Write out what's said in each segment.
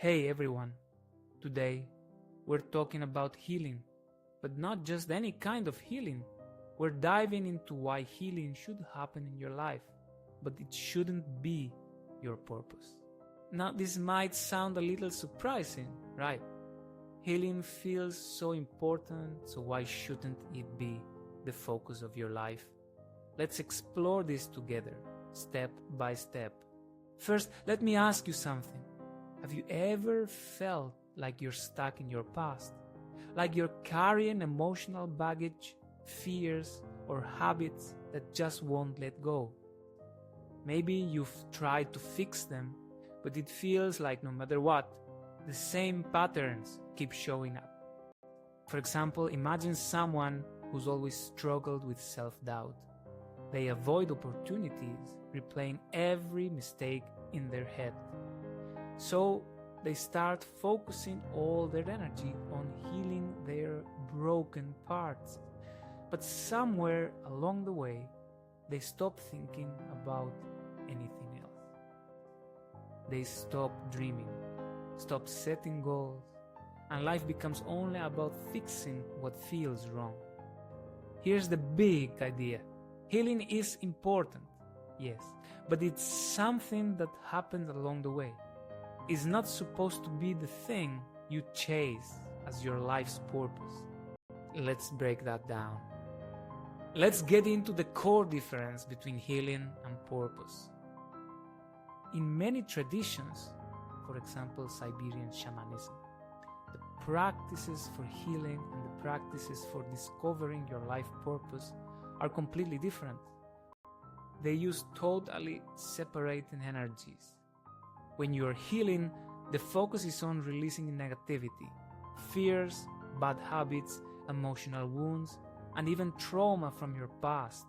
Hey everyone, today we're talking about healing, but not just any kind of healing. We're diving into why healing should happen in your life, but it shouldn't be your purpose. Now, this might sound a little surprising, right? Healing feels so important, so why shouldn't it be the focus of your life? Let's explore this together, step by step. First, let me ask you something. Have you ever felt like you're stuck in your past? Like you're carrying emotional baggage, fears, or habits that just won't let go? Maybe you've tried to fix them, but it feels like no matter what, the same patterns keep showing up. For example, imagine someone who's always struggled with self-doubt. They avoid opportunities, replaying every mistake in their head. So they start focusing all their energy on healing their broken parts. But somewhere along the way, they stop thinking about anything else. They stop dreaming, stop setting goals, and life becomes only about fixing what feels wrong. Here's the big idea. Healing is important, yes, but it's something that happens along the way. It's not supposed to be the thing you chase as your life's purpose. Let's break that down. Let's get into the core difference between healing and purpose. In many traditions, for example, Siberian shamanism, the practices for healing and the practices for discovering your life purpose are completely different. They use totally separating energies. When you're healing, the focus is on releasing negativity, fears, bad habits, emotional wounds, and even trauma from your past.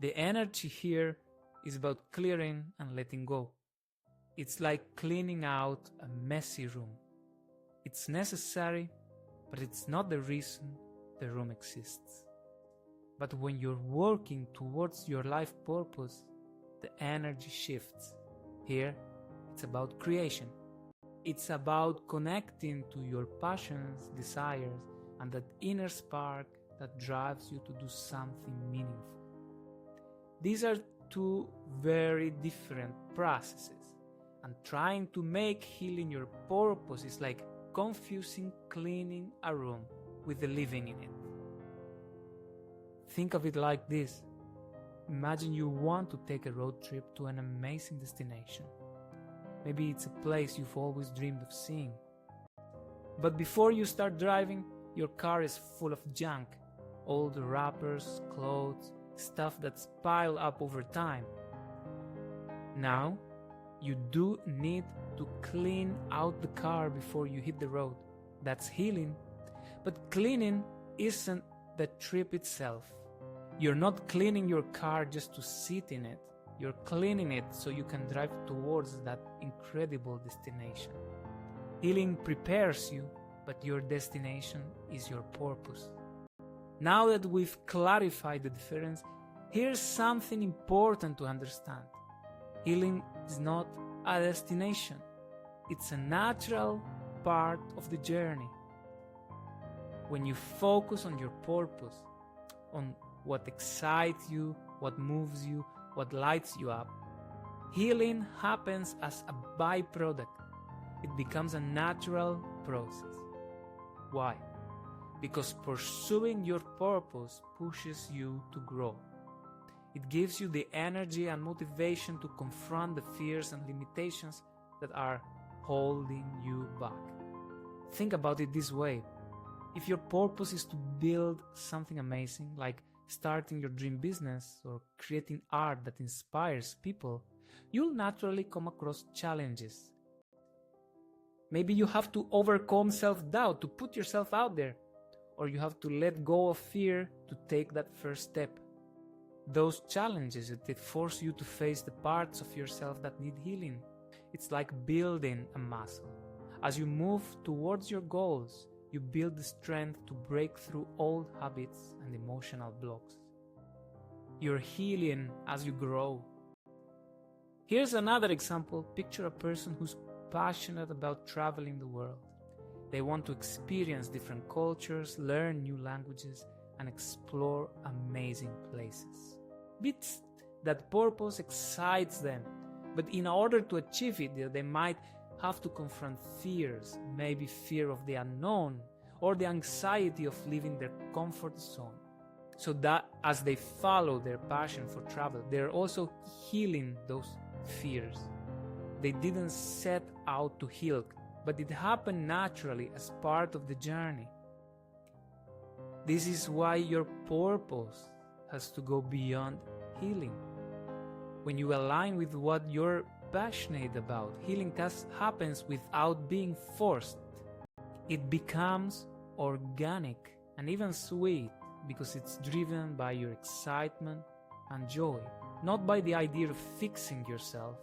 The energy here is about clearing and letting go. It's like cleaning out a messy room. It's necessary, but it's not the reason the room exists. But when you're working towards your life purpose, the energy shifts. Here, it's about creation. It's about connecting to your passions, desires, and that inner spark that drives you to do something meaningful. These are two very different processes, and trying to make healing your purpose is like confusing cleaning a room with the living in it. Think of it like this. Imagine you want to take a road trip to an amazing destination. Maybe it's a place you've always dreamed of seeing. But before you start driving, your car is full of junk. All the wrappers, clothes, stuff that's piled up over time. Now, you do need to clean out the car before you hit the road. That's healing. But cleaning isn't the trip itself. You're not cleaning your car just to sit in it. You're cleaning it so you can drive towards that incredible destination. Healing prepares you, but your destination is your purpose. Now that we've clarified the difference, here's something important to understand. Healing is not a destination. It's a natural part of the journey. When you focus on your purpose, on what excites you, what moves you, what lights you up, healing happens as a byproduct. It becomes a natural process. Why? Because pursuing your purpose pushes you to grow. It gives you the energy and motivation to confront the fears and limitations that are holding you back. Think about it this way. If your purpose is to build something amazing, like starting your dream business or creating art that inspires people, you'll naturally come across challenges. Maybe you have to overcome self-doubt to put yourself out there, or you have to let go of fear to take that first step. Those challenges, they force you to face the parts of yourself that need healing. It's like building a muscle. As you move towards your goals, you build the strength to break through old habits and emotional blocks. You're healing as you grow. Here's another example. Picture a person who's passionate about traveling the world. They want to experience different cultures, learn new languages, and explore amazing places. Bits that purpose excites them, but in order to achieve it, they might have to confront fears, maybe fear of the unknown, or the anxiety of leaving their comfort zone. So that as they follow their passion for travel, they're also healing those fears. They didn't set out to heal, but it happened naturally as part of the journey. This is why your purpose has to go beyond healing. When you align with what you're passionate about, healing happens without being forced. It becomes organic and even sweet because it's driven by your excitement and joy, not by the idea of fixing yourself.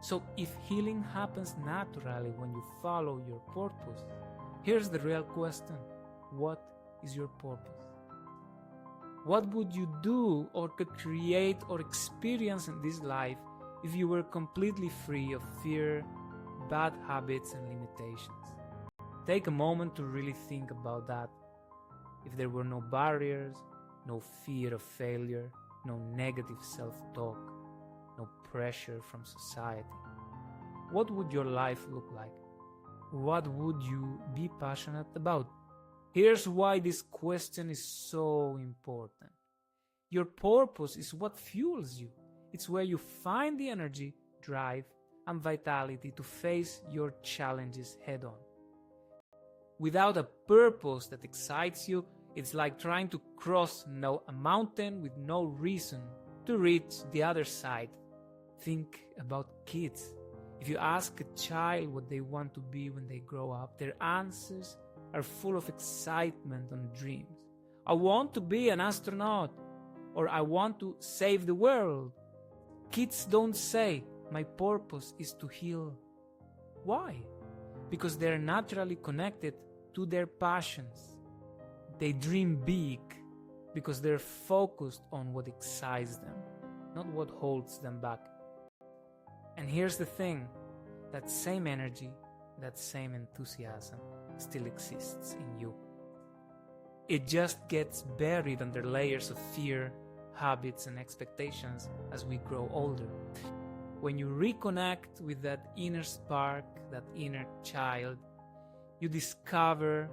So if healing happens naturally when you follow your purpose, here's the real question: what is your purpose? What would you do or could create or experience in this life if you were completely free of fear, bad habits, and limitations? Take a moment to really think about that. If there were no barriers, no fear of failure, no negative self-talk, no pressure from society, what would your life look like? What would you be passionate about? Here's why this question is so important. Your purpose is what fuels you. It's where you find the energy, drive, and vitality to face your challenges head on. Without a purpose that excites you, it's like trying to cross a mountain with no reason to reach the other side. Think about kids. If you ask a child what they want to be when they grow up, their answers are full of excitement and dreams. I want to be an astronaut, or I want to save the world. Kids don't say, my purpose is to heal. Why? Because they're naturally connected to their passions. They dream big because they're focused on what excites them, not what holds them back. And here's the thing, that same energy, that same enthusiasm still exists in you. It just gets buried under layers of fear, habits, and expectations as we grow older. When you reconnect with that inner spark, that inner child, you discover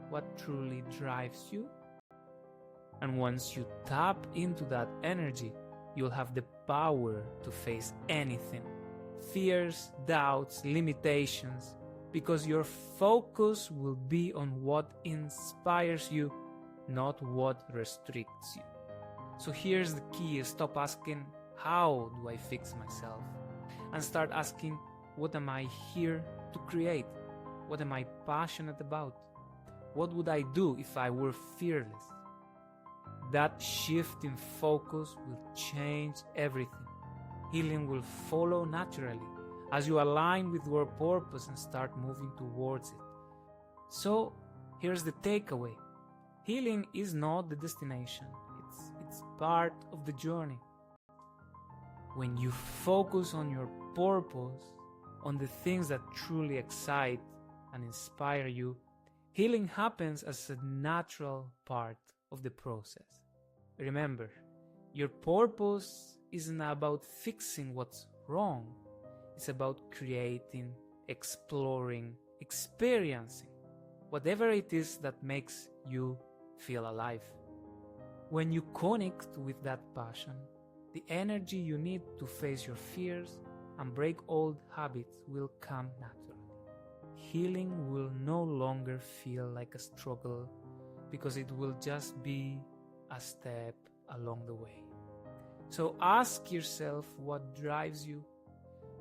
what truly drives you. And once you tap into that energy, you'll have the power to face anything. Fears, doubts, limitations, because your focus will be on what inspires you, not what restricts you. So here's the key: stop asking, how do I fix myself? And start asking, what am I here to create? What am I passionate about? What would I do if I were fearless? That shift in focus will change everything. Healing will follow naturally as you align with your purpose and start moving towards it. So here's the takeaway. Healing is not the destination. It's part of the journey. When you focus on your purpose, on the things that truly excite and inspire you, healing happens as a natural part of the process. Remember, your purpose isn't about fixing what's wrong. It's about creating, exploring, experiencing whatever it is that makes you feel alive. When you connect with that passion, the energy you need to face your fears and break old habits will come naturally. Healing will no longer feel like a struggle because it will just be a step along the way. So ask yourself what drives you.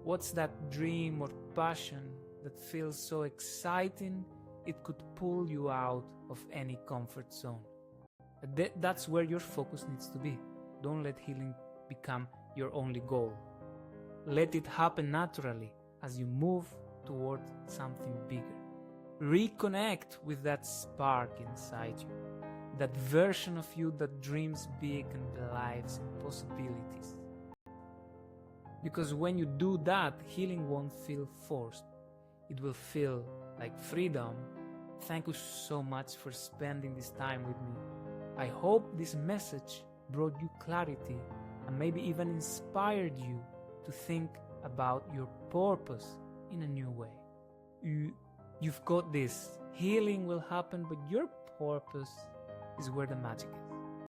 What's that dream or passion that feels so exciting it could pull you out of any comfort zone? That's where your focus needs to be. Don't let healing become your only goal. Let it happen naturally as you move toward something bigger. Reconnect with that spark inside you, that version of you that dreams big and believes in possibilities. Because when you do that, healing won't feel forced. it will feel like freedom. Thank you so much for spending this time with me. I hope this message brought you clarity and maybe even inspired you to think about your purpose in a new way. You've got this. Healing will happen, but your purpose is where the magic is.